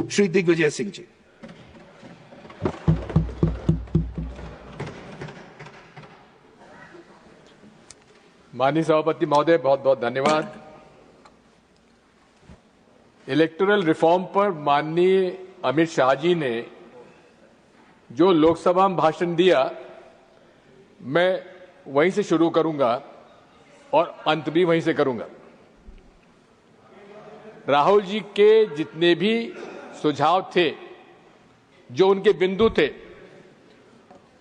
श्री दिग्विजय सिंह जी। माननीय सभापति महोदय, बहुत बहुत धन्यवाद। इलेक्टोरल रिफॉर्म पर माननीय अमित शाह जी ने जो लोकसभा में भाषण दिया, मैं वहीं से शुरू करूंगा और अंत भी वहीं से करूंगा। राहुल जी के जितने भी सुझाव थे, जो उनके बिंदु थे,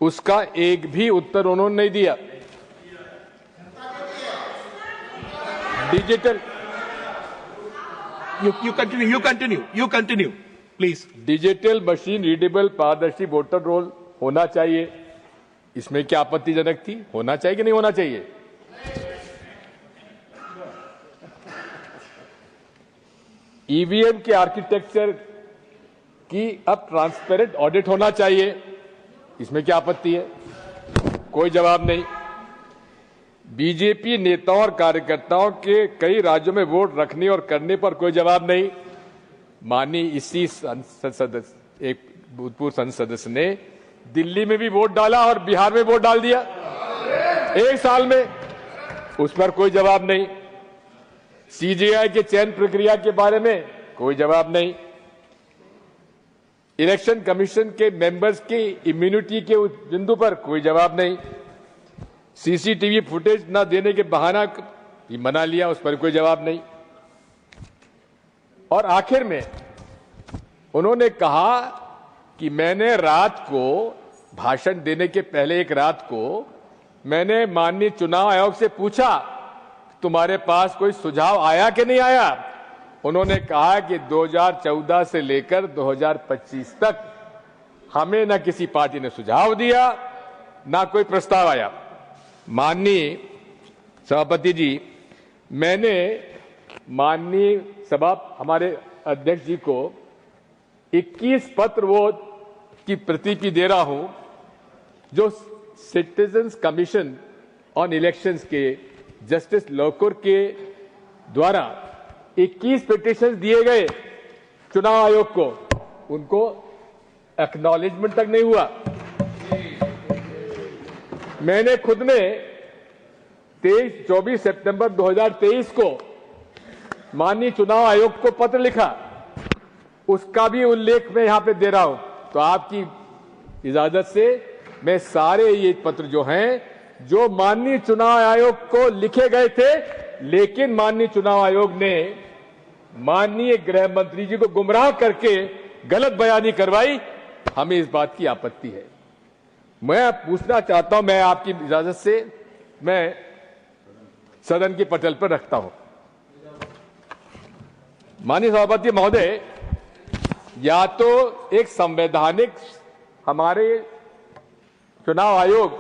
उसका एक भी उत्तर उन्होंने नहीं दिया। Digital You continue, please. Digital machine readable पारदर्शी वोटर रोल होना चाहिए, इसमें क्या आपत्तिजनक थी? होना चाहिए कि नहीं होना चाहिए? ईवीएम के आर्किटेक्चर की अब ट्रांसपेरेंट ऑडिट होना चाहिए, इसमें क्या आपत्ति है? कोई जवाब नहीं। बीजेपी नेताओं और कार्यकर्ताओं के कई राज्यों में वोट रखने और करने पर कोई जवाब नहीं। माननीय इसी संसद सदस्य, एक भूतपूर्व संसद सदस्य ने दिल्ली में भी वोट डाला और बिहार में वोट डाल दिया एक साल में, उस पर कोई जवाब नहीं। सीजेआई के चयन प्रक्रिया के बारे में कोई जवाब नहीं। इलेक्शन कमीशन के मेंबर्स की इम्यूनिटी के उस बिंदु पर कोई जवाब नहीं। सीसीटीवी फुटेज न देने के बहाना मना लिया, उस पर कोई जवाब नहीं। और आखिर में उन्होंने कहा कि मैंने रात को भाषण देने के पहले एक रात को मैंने माननीय चुनाव आयोग से पूछा, तुम्हारे पास कोई सुझाव आया कि नहीं आया? उन्होंने कहा कि 2014 से लेकर 2025 तक हमें न किसी पार्टी ने सुझाव दिया, ना कोई प्रस्ताव आया। माननीय सभापति जी, मैंने माननीय सभा हमारे अध्यक्ष जी को 21 पत्र वो की प्रतिलिपि दे रहा हूं, जो सिटीजन्स कमीशन ऑन इलेक्शंस के जस्टिस लोकुर के द्वारा 21 पिटीशन दिए गए चुनाव आयोग को, उनको एक्नॉलेजमेंट तक नहीं हुआ। मैंने खुद ने 24 सितंबर 2023 को माननीय चुनाव आयोग को पत्र लिखा, उसका भी उल्लेख मैं यहां पे दे रहा हूं। तो आपकी इजाजत से मैं सारे ये पत्र जो हैं, जो माननीय चुनाव आयोग को लिखे गए थे, लेकिन माननीय चुनाव आयोग ने माननीय गृह मंत्री जी को गुमराह करके गलत बयानी करवाई, हमें इस बात की आपत्ति है। मैं पूछना चाहता हूं, मैं आपकी इजाजत से मैं सदन के पटल पर रखता हूं। माननीय सभापति महोदय, या तो एक संवैधानिक हमारे चुनाव आयोग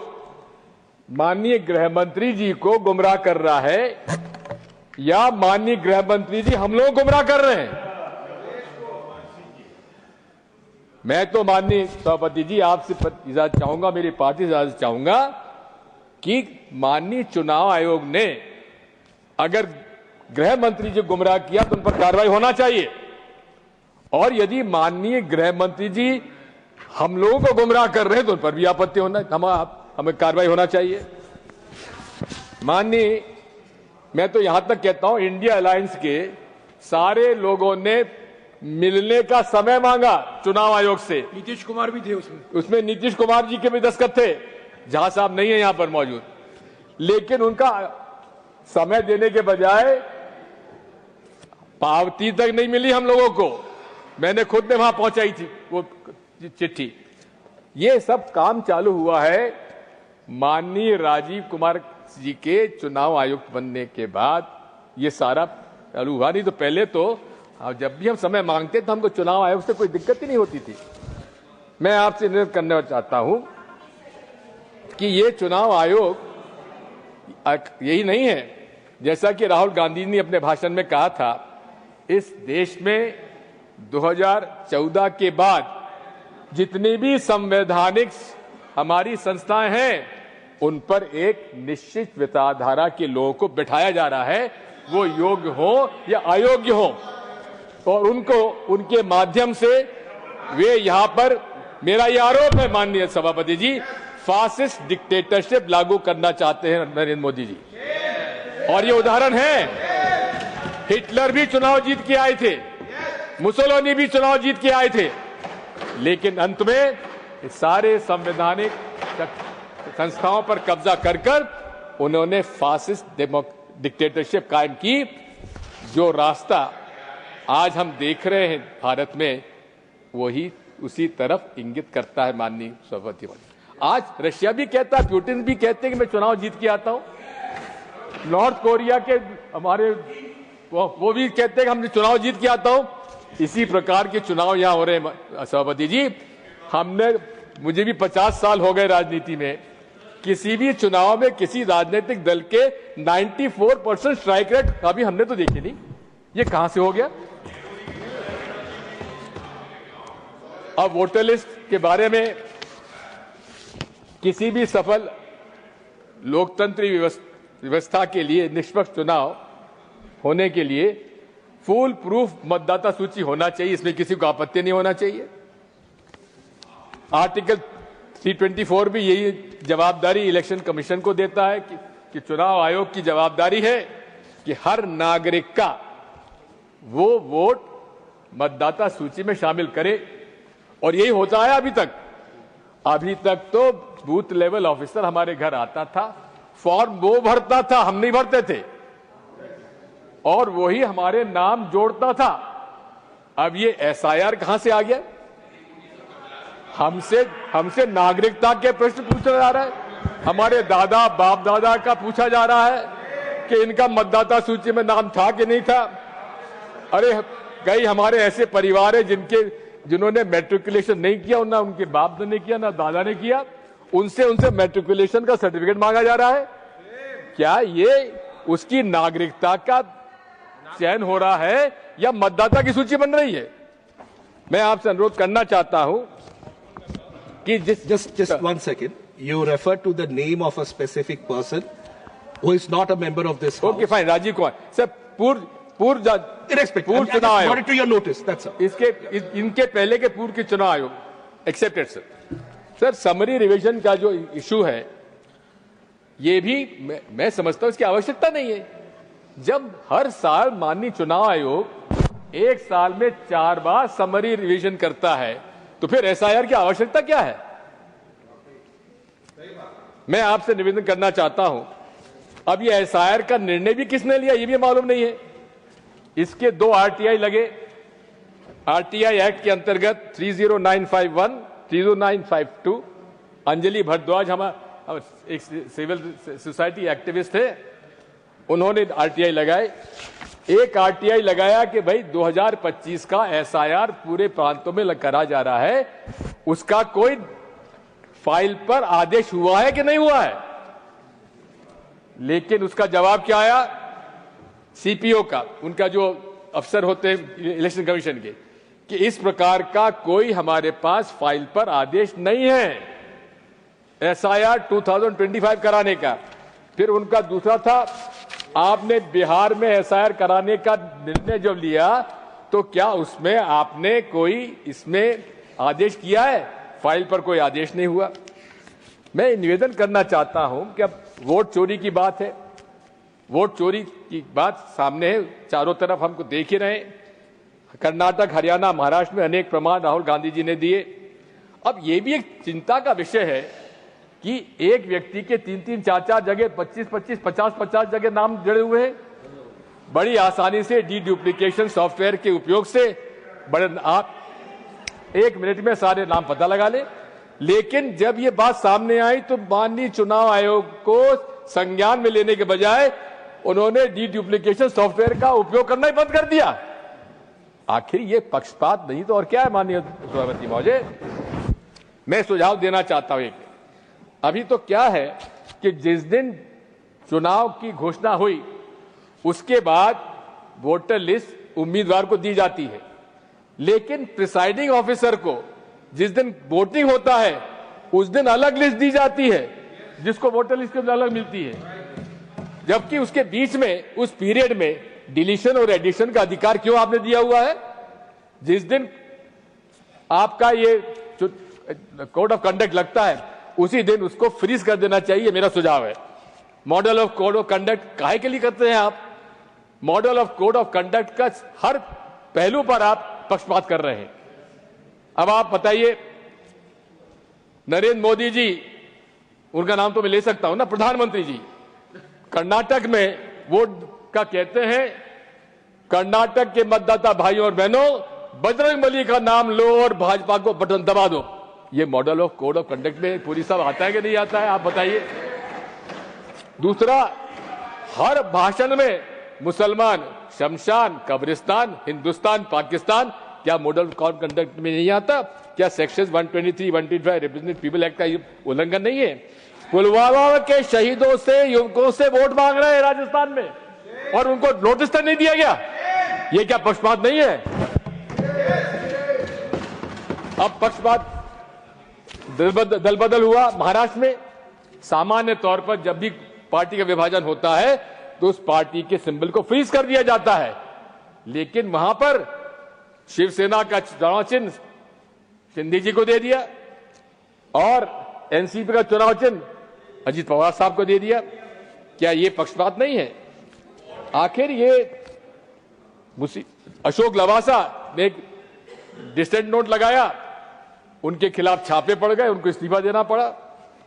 माननीय गृह मंत्री जी को गुमराह कर रहा है, या माननीय गृह मंत्री जी हम लोग गुमराह कर रहे हैं। मैं तो माननीय सभापति जी आपसे इजाजत चाहूंगा, मेरी पार्टी से इजाजत चाहूंगा कि माननीय चुनाव आयोग ने अगर गृह मंत्री जी गुमराह किया तो उन पर कार्रवाई होना चाहिए, और यदि माननीय गृह मंत्री जी हम लोगों को गुमराह कर रहे हैं तो उन पर भी आपत्ति होना, हमें कार्रवाई होना चाहिए। माननीय, मैं तो यहां तक कहता हूं, इंडिया अलायंस के सारे लोगों ने मिलने का समय मांगा चुनाव आयोग से। नीतीश कुमार भी थे उसमें नीतीश कुमार जी के भी दस्तखत थे, जहां साहब नहीं है यहां पर मौजूद, लेकिन उनका समय देने के बजाय पावती तक नहीं मिली हम लोगों को। मैंने खुद ने वहां पहुंचाई थी वो चिट्ठी। ये सब काम चालू हुआ है माननीय राजीव कुमार जी के चुनाव आयुक्त बनने के बाद, ये सारा चालू हुआ। नहीं तो पहले तो जब भी हम समय मांगते तो हमको चुनाव आयोग से कोई दिक्कत ही नहीं होती थी। मैं आपसे निवेदन करना चाहता हूं कि ये चुनाव आयोग यही नहीं है, जैसा कि राहुल गांधी ने अपने भाषण में कहा था, इस देश में 2014 के बाद जितनी भी संवैधानिक हमारी संस्थाएं हैं, उन पर एक निश्चित विचारधारा के लोगों को बिठाया जा रहा है, वो योग्य हो या अयोग्य हो। और उनको उनके माध्यम से वे यहां पर, मेरा यह आरोप है माननीय सभापति जी, फासिस्ट डिक्टेटरशिप लागू करना चाहते हैं नरेंद्र मोदी जी। और ये उदाहरण है, हिटलर भी चुनाव जीत के आए थे, मुसोलिनी भी चुनाव जीत के आए थे, लेकिन अंत में सारे संवैधानिक संस्थाओं पर कब्जा कर कर उन्होंने फासिस्ट डिक्टेटरशिप कायम की। जो रास्ता आज हम देख रहे हैं भारत में, वही उसी तरफ इंगित करता है माननीय सभापति। आज रशिया भी कहता है, पुतिन भी कहते हैं कि मैं चुनाव जीत के आता हूं। नॉर्थ कोरिया के हमारे वो भी कहते हैं कि हमने चुनाव जीत के आता हूं। इसी प्रकार के चुनाव यहां हो रहे हैं सभापति जी। मुझे भी 50 साल हो गए राजनीति में, किसी भी चुनाव में किसी राजनीतिक दल के 94% स्ट्राइक रेट अभी हमने तो देखी नहीं। ये कहां से हो गया? अब वोटर लिस्ट के बारे में, किसी भी सफल लोकतंत्री व्यवस्था के लिए, निष्पक्ष चुनाव होने के लिए फुल प्रूफ मतदाता सूची होना चाहिए, इसमें किसी को आपत्ति नहीं होना चाहिए। आर्टिकल 324 भी यही जवाबदारी इलेक्शन कमीशन को देता है कि चुनाव आयोग की जवाबदारी है कि हर नागरिक का वो वोट मतदाता सूची में शामिल करे, और यही होता है अभी तक। अभी तक तो बूथ लेवल ऑफिसर हमारे घर आता था, फॉर्म वो भरता था, हम नहीं भरते थे, और वही हमारे नाम जोड़ता था। अब ये एसआईआर कहां से आ गया? हमसे नागरिकता के प्रश्न पूछा जा रहा है, हमारे दादा बाप दादा का पूछा जा रहा है कि इनका मतदाता सूची में नाम था कि नहीं था। अरे कई हमारे ऐसे परिवार है जिन्होंने मैट्रिकुलेशन नहीं किया, ना उनके बाप ने किया, ना दादा ने किया, उनसे मैट्रिकुलेशन का सर्टिफिकेट मांगा जा रहा है। क्या ये उसकी नागरिकता का चयन हो रहा है या मतदाता की सूची बन रही है? मैं आपसे अनुरोध करना चाहता हूं कि just 1 second. You refer to the name of a specific person who is not a member of this house. Okay, fine. Rajeev Kumar sir, पूर्व चुनाव आयोग, brought it to your notice, that's all. इनके पहले के पूर्व के चुनाव आयोग एक्सेप्टेड सर। समरी रिवीजन का जो इशू है, ये भी मैं समझता हूं इसकी आवश्यकता नहीं है। जब हर साल माननीय चुनाव आयोग एक साल में 4 बार समरी रिवीजन करता है, तो फिर एसआईआर की आवश्यकता क्या है? मैं आपसे निवेदन करना चाहता हूं, अब ये एसआईआर का निर्णय भी किसने लिया ये भी मालूम नहीं है। इसके 2 आरटीआई लगे। आरटीआई एक्ट के अंतर्गत 30951, 30952। अंजलि भारद्वाज हमारा एक सिविल सोसाइटी एक्टिविस्ट थे, उन्होंने आरटीआई लगाए। एक आरटीआई लगाया कि भाई 2025 का एसआईआर पूरे प्रांतों में करा जा रहा है, उसका कोई फाइल पर आदेश हुआ है कि नहीं हुआ है। लेकिन उसका जवाब क्या आया सीपीओ का, उनका जो अफसर होते हैं इलेक्शन कमीशन के, कि इस प्रकार का कोई हमारे पास फाइल पर आदेश नहीं है एसआईआर 2025 कराने का। फिर उनका दूसरा था, आपने बिहार में एसआईआर कराने का निर्णय जब लिया तो क्या उसमें आपने कोई इसमें आदेश किया है? फाइल पर कोई आदेश नहीं हुआ। मैं निवेदन करना चाहता हूं कि अब वोट चोरी की बात है, वोट चोरी की बात सामने है, चारों तरफ हमको देख ही रहे। कर्नाटक, हरियाणा, महाराष्ट्र में अनेक प्रमाण राहुल गांधी जी ने दिए। अब ये भी एक चिंता का विषय है कि एक व्यक्ति के 3-3, 4-4 जगह 25-25, 50-50 जगह नाम जुड़े हुए हैं। बड़ी आसानी से डी डुप्लीकेशन सॉफ्टवेयर के उपयोग से आप 1 मिनट में सारे नाम पता लगा ले। लेकिन जब ये बात सामने आई तो माननीय चुनाव आयोग को संज्ञान में लेने के बजाय उन्होंने डी डुप्लीकेशन सॉफ्टवेयर का उपयोग करना ही बंद कर दिया। आखिर ये पक्षपात नहीं तो और क्या है माननीय सभापति महोदय? मैं सुझाव देना चाहता हूं। अभी तो क्या है कि जिस दिन चुनाव की घोषणा हुई उसके बाद वोटर लिस्ट उम्मीदवार को दी जाती है, लेकिन प्रिसाइडिंग ऑफिसर को जिस दिन वोटिंग होता है उस दिन अलग लिस्ट दी जाती है, जिसको वोटर लिस्ट के अलग मिलती है, जबकि उसके बीच में उस पीरियड में डिलीशन और एडिशन का अधिकार क्यों आपने दिया हुआ है? जिस दिन आपका ये कोड ऑफ कंडक्ट लगता है उसी दिन उसको फ्रीज कर देना चाहिए, मेरा सुझाव है। Model of code of conduct काहे के लिए करते हैं आप? Model of code of conduct का हर पहलू पर आप पक्षपात कर रहे हैं। अब आप बताइए, नरेंद्र मोदी जी, उनका नाम तो मैं ले सकता हूं ना, प्रधानमंत्री जी, कर्नाटक में वोट का कहते हैं, कर्नाटक के मतदाता भाइयों और बहनों, बजरंगबली का नाम लो और भाजपा को बटन दबा दो। ये model of code of conduct में पूरी सब आता है कि नहीं आता है, आप बताइए। दूसरा, हर भाषण में मुसलमान, शमशान, कब्रिस्तान, हिंदुस्तान, पाकिस्तान, क्या model of code of conduct में नहीं आता? क्या सेक्शन 123, 125 रिप्रेजेंटेटिव पीपल एक्ट का उल्लंघन नहीं है? पुलवामा के शहीदों से, युवकों से वोट मांग रहे हैं राजस्थान में और उनको नोटिस तक नहीं दिया गया। ये क्या पक्षपात नहीं है? अब पक्षपात दल बदल हुआ महाराष्ट्र में। सामान्य तौर पर जब भी पार्टी का विभाजन होता है तो उस पार्टी के सिंबल को फ्रीज कर दिया जाता है, लेकिन वहां पर शिवसेना का चुनाव चिन्ह शिंदे जी को दे दिया और एनसीपी का चुनाव चिन्ह अजीत पवार साहब को दे दिया। क्या ये पक्षपात नहीं है? आखिर ये अशोक लवासा ने एक डिसेंट नोट लगाया, उनके खिलाफ छापे पड़ गए, उनको इस्तीफा देना पड़ा।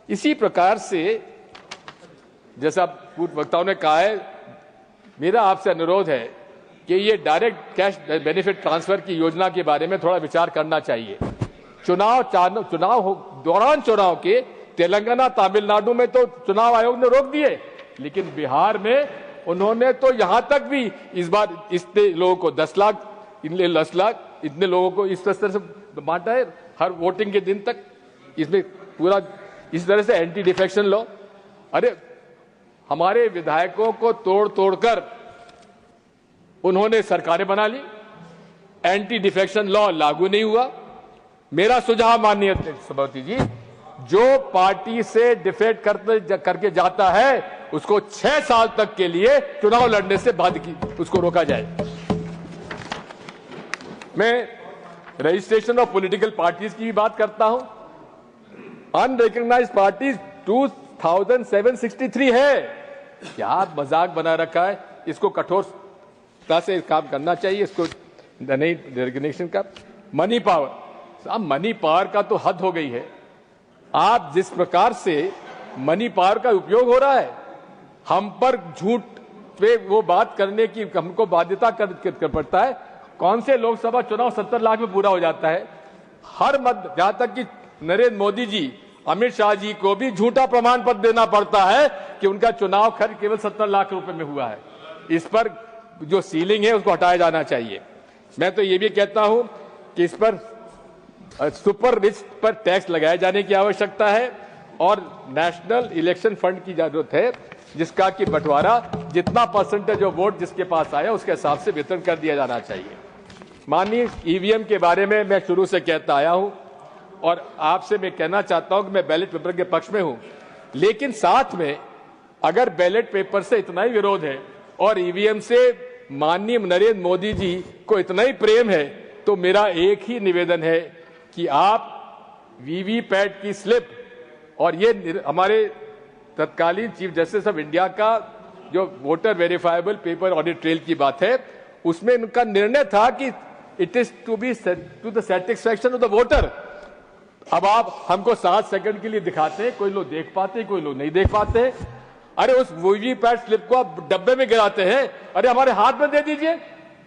इसी प्रकार से जैसा पूर्व वक्ताओं ने कहा है, मेरा आपसे अनुरोध है कि ये डायरेक्ट कैश बेनिफिट ट्रांसफर की योजना के बारे में थोड़ा विचार करना चाहिए। दौरान चुनाव के तेलंगाना, तमिलनाडु में तो चुनाव आयोग ने रोक दिए, लेकिन बिहार में उन्होंने तो यहां तक भी इस बार इतने लोगों को 10 लाख, इतने 10 लाख, इतने लोगों को इस तरह से बांटा है हर वोटिंग के दिन तक। इसमें पूरा इस तरह से एंटी डिफेक्शन लॉ, अरे हमारे विधायकों को तोड़ तोड़कर उन्होंने सरकारें बना ली, एंटी डिफेक्शन लॉ लागू नहीं हुआ। मेरा सुझाव माननीय सभापति जी, जो पार्टी से डिफेक्ट करके जाता है उसको 6 साल तक के लिए चुनाव लड़ने से उसको रोका जाए। मैं रजिस्ट्रेशन ऑफ पॉलिटिकल पार्टीज की भी बात करता हूं। अनरिकॉग्नाइज्ड पार्टीज 2763 है। क्या मजाक बना रखा है? इसको कठोरता से काम करना चाहिए, इसको नहीं रिकॉग्निशन का। मनी पावर, अब मनी पावर का तो हद हो गई है। आप जिस प्रकार से मनी पावर का उपयोग हो रहा है, हम पर झूठ पे वो बात करने की हमको बाध्यता कर पड़ता है। कौन से लोकसभा चुनाव 70 लाख में पूरा हो जाता है? हर मत, जहां तक कि नरेंद्र मोदी जी, अमित शाह जी को भी झूठा प्रमाण पत्र देना पड़ता है कि उनका चुनाव खर्च केवल 70 लाख रुपए में हुआ है। इस पर जो सीलिंग है उसको हटाया जाना चाहिए। मैं तो ये भी कहता हूं कि इस पर सुपर रिच पर टैक्स लगाए जाने की आवश्यकता है और नेशनल इलेक्शन फंड की जरूरत है, जिसका कि बंटवारा जितना परसेंटेज ऑफ वोट जिसके पास आया उसके हिसाब से वितरण कर दिया जाना चाहिए। माननीय ईवीएम के बारे में मैं शुरू से कहता आया हूं और आपसे मैं कहना चाहता हूं कि मैं बैलेट पेपर के पक्ष में हूं, लेकिन साथ में अगर बैलेट पेपर से इतना ही विरोध है और ईवीएम से माननीय नरेंद्र मोदी जी को इतना ही प्रेम है, तो मेरा एक ही निवेदन है कि आप वीवीपैट की स्लिप और ये हमारे तत्कालीन चीफ जस्टिस ऑफ इंडिया का जो voter verifiable paper audit trail की बात है, उसमें उनका निर्णय था कि it is to be to the satisfaction of the voter. अब आप हमको 7 सेकंड के लिए दिखाते हैं, कोई लोग देख पाते हैं, कोई लोग नहीं देख पाते हैं। अरे उस वीवीपैट स्लिप को आप डब्बे में गिराते हैं, अरे हमारे हाथ में दे दीजिए,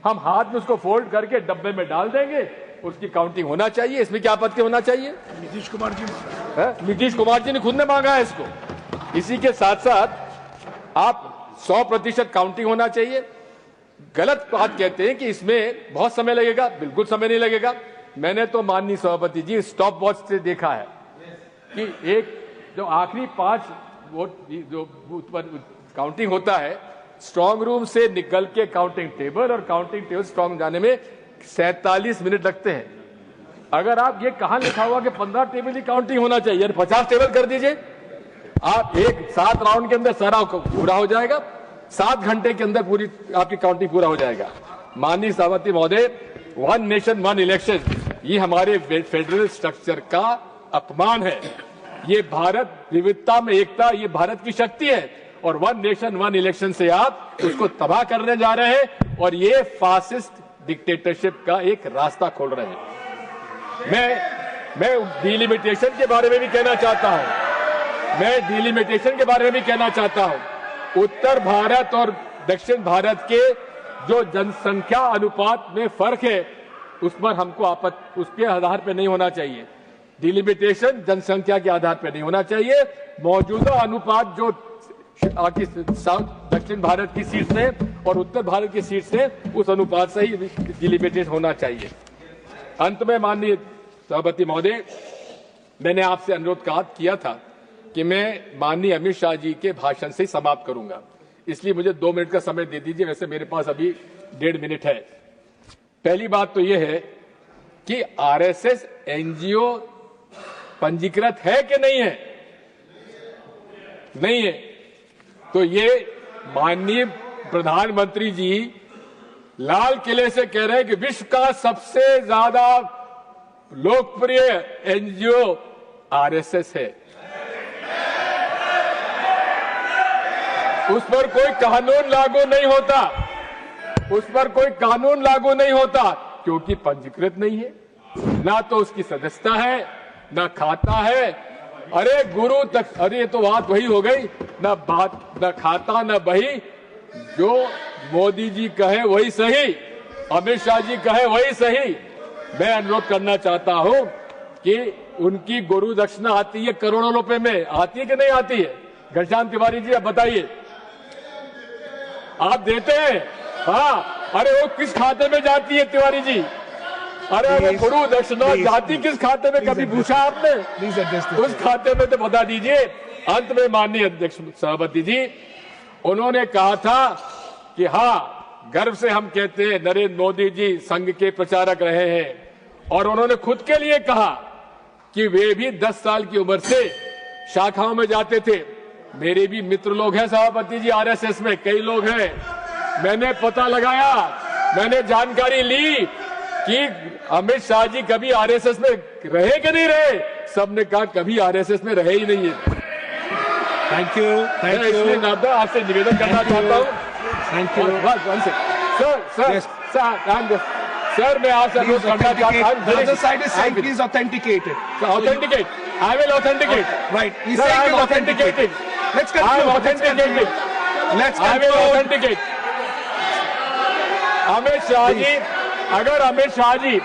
हम हाथ में उसको फोल्ड करके डब्बे में डाल देंगे, उसकी काउंटिंग होना चाहिए। इसमें क्या आपत्ति होना चाहिए? नीतीश कुमार जी ने खुद ने मांगा है इसको। इसी के साथ साथ आप 100% काउंटिंग होना चाहिए। गलत बात कहते हैं कि इसमें बहुत समय लगेगा, बिल्कुल समय नहीं लगेगा। मैंने तो माननीय सभापति जी स्टॉप वॉच से देखा है कि एक जो आखिरी 5 वोट जो बूथ पर काउंटिंग होता है, स्ट्रांग रूम से निकल के काउंटिंग टेबल और काउंटिंग टेबल स्ट्रांग जाने में 47 मिनट लगते हैं। अगर आप ये कहां लिखा हुआ कि 15 टेबल की काउंटिंग होना चाहिए, 50 टेबल कर दीजिए। आप 7 राउंड के अंदर सारा पूरा हो जाएगा, 7 घंटे के अंदर पूरी आपकी काउंटिंग पूरा हो जाएगा। माननीय सभापति महोदय, वन नेशन वन इलेक्शन, ये हमारे फेडरल स्ट्रक्चर का अपमान है। ये भारत विविधता में एकता, ये भारत की शक्ति है, और वन नेशन वन इलेक्शन से आप उसको तबाह करने जा रहे हैं और ये फासिस्ट डिक्टेटरशिप का एक रास्ता खोल रहे हैं। मैं डिलिमिटेशन के बारे में भी कहना चाहता हूं, उत्तर भारत और दक्षिण भारत के जो जनसंख्या अनुपात में फर्क है, उस पर हमको उसके आधार पर नहीं होना चाहिए। डिलिमिटेशन जनसंख्या के आधार पर नहीं होना चाहिए। मौजूदा अनुपात जो दक्षिण भारत की सीट से और उत्तर भारत की सीट से, उस अनुपात से ही डिलिमिटेशन होना चाहिए। अंत में माननीय सभापति महोदय, मैंने आपसे अनुरोध किया था कि मैं माननीय अमित शाह जी के भाषण से समाप्त करूंगा, इसलिए मुझे 2 मिनट का समय दे दीजिए। वैसे मेरे पास अभी 1.5 मिनट है। पहली बात तो यह है कि आरएसएस एनजीओ पंजीकृत है कि नहीं है? नहीं है। तो ये माननीय प्रधानमंत्री जी लाल किले से कह रहे हैं कि विश्व का सबसे ज्यादा लोकप्रिय एनजीओ आरएसएस है। उस पर कोई कानून लागू नहीं होता, क्योंकि पंजीकृत नहीं है, ना तो उसकी सदस्यता है, ना खाता है। अरे गुरु तक, अरे तो बात वही हो गई, ना खाता ना बही। जो मोदी जी कहे वही सही, अमित शाह जी कहे वही सही। मैं अनुरोध करना चाहता हूं कि उनकी गुरु दक्षिणा आती है करोड़ों रुपए में, आती है कि नहीं आती है? घनश्याम तिवारी जी आप बताइए, आप देते हैं? हाँ। अरे वो किस खाते में जाती है तिवारी जी? अरे गुरु दक्षिणा जाती किस खाते में, कभी पूछा आपने? उस खाते में तो बता दीजिए। अंत में माननीय अध्यक्ष सभापति जी, उन्होंने कहा था कि हाँ, गर्व से हम कहते हैं नरेंद्र मोदी जी संघ के प्रचारक रहे हैं, और उन्होंने खुद के लिए कहा कि वे भी 10 साल की उम्र से शाखाओं में जाते थे। मेरे भी मित्र लोग हैं सभापति जी, आरएसएस में कई लोग हैं। मैंने पता लगाया, मैंने जानकारी ली कि अमित शाह जी कभी आरएसएस में रहे कि नहीं रहे। सबने कहा कभी आरएसएस में रहे ही नहीं है। Thank you. इसलिए नादा आपसे निवेदन करना चाहता हूँ। थैंक यू सर, मैं आपसे अनुरोध करना चाहता हूँ। The other side is saying please authenticate it. Authenticate. I will authenticate. Right. He's saying he's authenticating. Let's conclude. I am authenticating. Let's I will conclude. authenticate. Amit Shah ji, अगर अमित शाह जी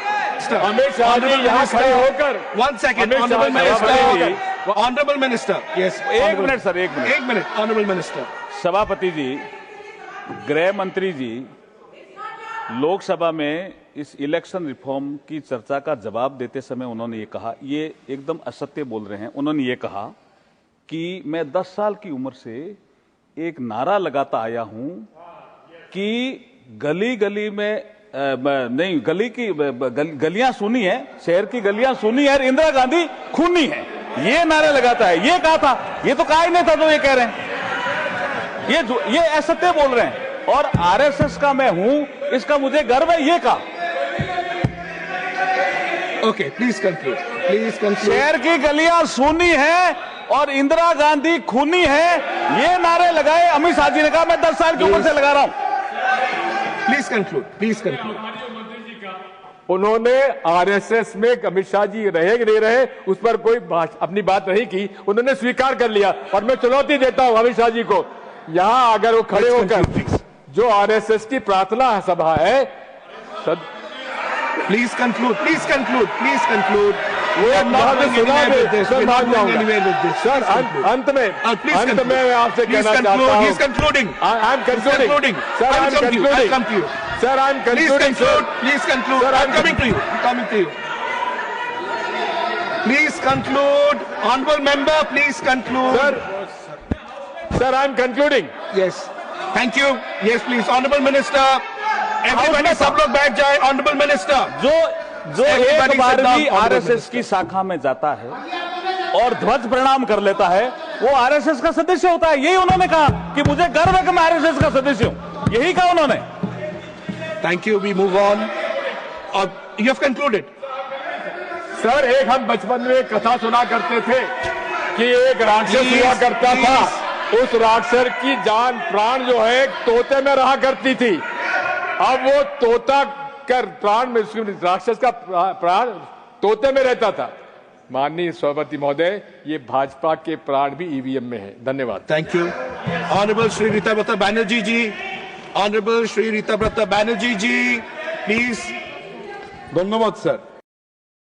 यहाँ खड़े होकर, One second. Honorable Minister. Yes. एक minute sir, एक minute. Honorable Minister. सभापति जी, गृह मंत्री जी लोकसभा में इस इलेक्शन रिफॉर्म की चर्चा का जवाब देते समय उन्होंने ये कहा, ये एकदम असत्य बोल रहे हैं। उन्होंने ये कहा कि मैं 10 साल की उम्र से एक नारा लगाता आया हूं कि गली गली में नहीं, गलियां सुनी है, शहर की गलियां सुनी है, इंदिरा गांधी खूनी है, ये नारे लगाता है। ये कहा था, ये तो कहा ही नहीं था जो ये कह रहे हैं। ये असत्य बोल रहे हैं, और आरएसएस का मैं हूं, इसका मुझे गर्व है, ये कहा। Okay, please conclude. Please conclude. शहर की गलियां सुनी है और इंदिरा गांधी खूनी है, ये नारे लगाए अमित शाह जी ने। कहा मैं 10 साल की उम्र से लगा रहा हूं। Please conclude. Please conclude. उन्होंने आरएसएस में अमित शाह जी रहे कि नहीं रहे, उस पर कोई अपनी बात नहीं की। उन्होंने स्वीकार कर लिया, और मैं चुनौती देता हूं अमित शाह जी को, यहां अगर वो खड़े होकर जो आरएसएस की प्रार्थना सभा है, Please conclude. Please conclude. Please conclude. वो not going anywhere with this. Sir, We're not going anywhere with this. Sir, अंत में मैं आपसे कहना चाहता हूं। He's concluding. I'm concluding. Sir, I'm concluding. I'll come to you. Sir, I'm concluding. Please conclude. Sir, I'm coming to you. I'm coming to you. Please conclude. Honorable member, please conclude. Sir, I'm concluding. Yes. Thank you. Yes, please. Honorable Minister. Everybody, सब लोग बैठ जाए। Honorable Minister. जो एक बार भी RSS की शाखा में जाता है और ध्वज प्रणाम कर लेता है, वो आरएसएस का सदस्य होता है। यही उन्होंने कहा कि मुझे गर्व है कि मैं आरएसएस का सदस्य हूं, यही कहा उन्होंने। Thank you. We move on. You have concluded. Sir, एक हम बचपन में एक कथा सुना करते थे कि एक राक्षस हुआ करता था, उस राक्षस की जान प्राण जो है तोते में रहा करती थी। अब वो तोता कर प्राण में, राक्षस का प्राण तोते में रहता था। माननीय सभापति महोदय, ये भाजपा के प्राण भी ईवीएम में है। धन्यवाद। Thank you. Honorable Shri Ritabrata Banerjee ji. Honorable Shri Ritabrata Banerjee ji, please. ধন্যবাদ স্যার।